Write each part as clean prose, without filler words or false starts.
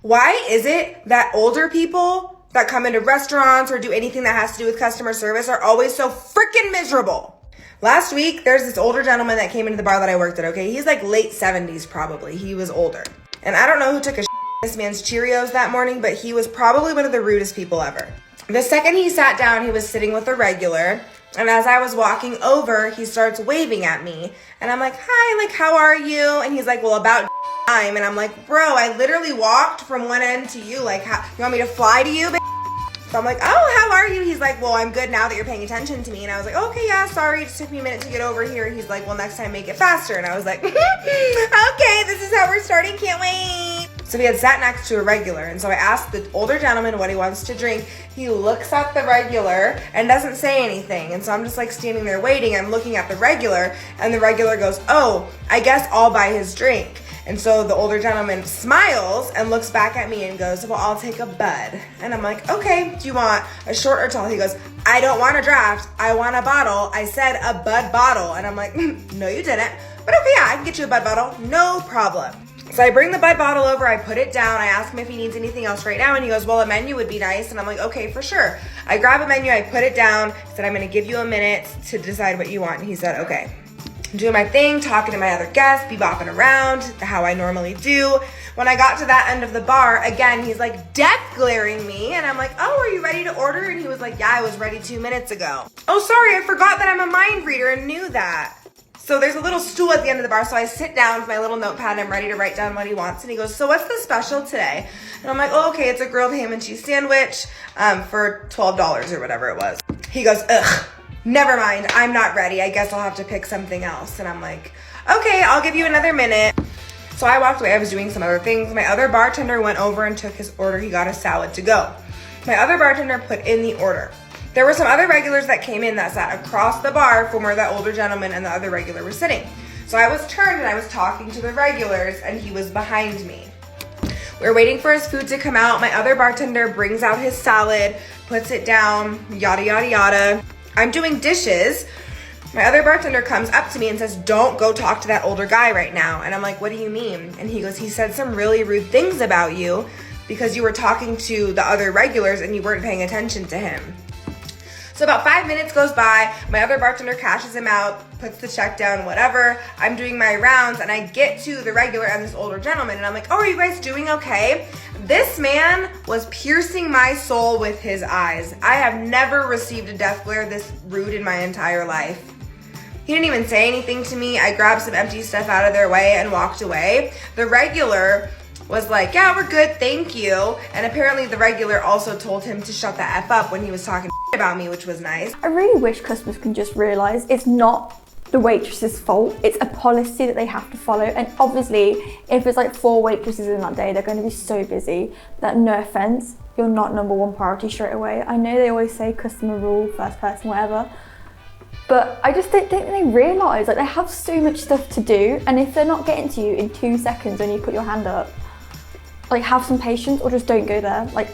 Why is it that older people that come into restaurants or do anything that has to do with customer service are always so freaking miserable? Last week, there's this older gentleman that came into the bar that I worked at, okay? He's like late 70s probably. He was older. And I don't know who took a this man's Cheerios that morning, but he was probably one of the rudest people ever. The second he sat down, he was sitting with a regular. And as I was walking over, he starts waving at me. And I'm like, hi, like, how are you? And he's like, well, about time. And I'm like, bro, I literally walked from one end to you. Like, how, you want me to fly to you, So I'm like, oh, how are you? He's like, well, I'm good now that you're paying attention to me. And I was like, okay, yeah, sorry. It just took me a minute to get over here. He's like, well, next time make it faster. And I was like, okay, this is how we're starting. Can't wait. So we had sat next to a regular. And so I asked the older gentleman what he wants to drink. He looks at the regular and doesn't say anything. And so I'm just like standing there waiting. I'm looking at the regular and the regular goes, oh, I guess I'll buy his drink. And so the older gentleman smiles and looks back at me and goes, well, I'll take a Bud. And I'm like, okay, do you want a short or tall? He goes, I don't want a draft. I want a bottle. I said a Bud bottle. And I'm like, no, you didn't. But okay, yeah, I can get you a Bud bottle. No problem. So I bring the Bud bottle over, I put it down, I ask him if he needs anything else right now, and he goes, well, a menu would be nice. And I'm like, okay, for sure. I grab a menu, I put it down, said, I'm gonna give you a minute to decide what you want. And he said, okay. I'm doing my thing, talking to my other guests, bebopping around, how I normally do. When I got to that end of the bar, again, he's like death glaring me, and I'm like, oh, are you ready to order? And he was like, yeah, I was ready 2 minutes ago. Oh, sorry, I forgot that I'm a mind reader and knew that. So there's a little stool at the end of the bar, so I sit down with my little notepad and I'm ready to write down what he wants. And he goes, so what's the special today? And I'm like, oh, okay, it's a grilled ham and cheese sandwich for $12 or whatever it was. He goes, ugh, never mind, I'm not ready. I guess I'll have to pick something else. And I'm like, okay, I'll give you another minute. So I walked away, I was doing some other things. My other bartender went over and took his order. He got a salad to go. My other bartender put in the order. There were some other regulars that came in that sat across the bar from where that older gentleman and the other regular were sitting. So I was turned and I was talking to the regulars and he was behind me. We were waiting for his food to come out. My other bartender brings out his salad, puts it down, yada, yada, yada. I'm doing dishes. My other bartender comes up to me and says, don't go talk to that older guy right now. And I'm like, what do you mean? And he goes, he said some really rude things about you because you were talking to the other regulars and you weren't paying attention to him. So about 5 minutes goes by, my other bartender cashes him out, puts the check down, whatever. I'm doing my rounds and I get to the regular and this older gentleman and I'm like, oh, are you guys doing okay? This man was piercing my soul with his eyes. I have never received a death glare this rude in my entire life. He didn't even say anything to me. I grabbed some empty stuff out of their way and walked away. The regular was like, yeah, we're good, thank you. And apparently the regular also told him to shut the F up when he was talking about me, which was nice. I really wish customers can just realise it's not the waitress's fault. It's a policy that they have to follow. And obviously, if it's like 4 waitresses in that day, they're going to be so busy that, no offence, you're not number one priority straight away. I know they always say customer rule, first person, whatever. But I just don't think they realise, like, they have so much stuff to do. And if they're not getting to you in 2 seconds when you put your hand up, like, have some patience or just don't go there. Like,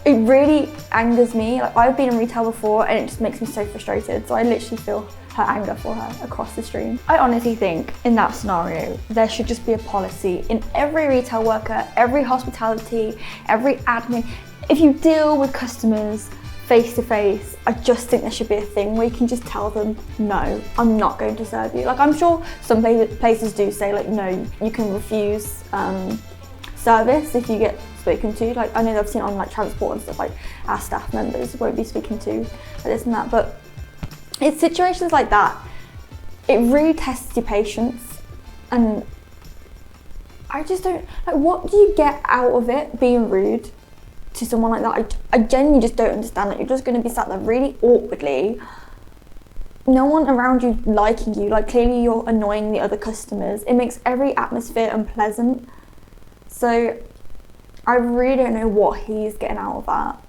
it really angers me. Like, I've been in retail before and it just makes me so frustrated. So I literally feel her anger for her across the stream. I honestly think in that scenario, there should just be a policy in every retail worker, every hospitality, every admin. If you deal with customers face to face, I just think there should be a thing where you can just tell them, no, I'm not going to serve you. Like, I'm sure some places do say, like, no, you can refuse service if you get spoken to. Like, I know I've seen on like transport and stuff, like our staff members won't be speaking to like this and that, but it's situations like that, it really tests your patience. And I just don't, like, what do you get out of it being rude to someone like that? I genuinely just don't understand that. You're just going to be sat there really awkwardly, no one around you liking you, like, clearly you're annoying the other customers. It makes every atmosphere unpleasant. So I really don't know what he's getting out of that.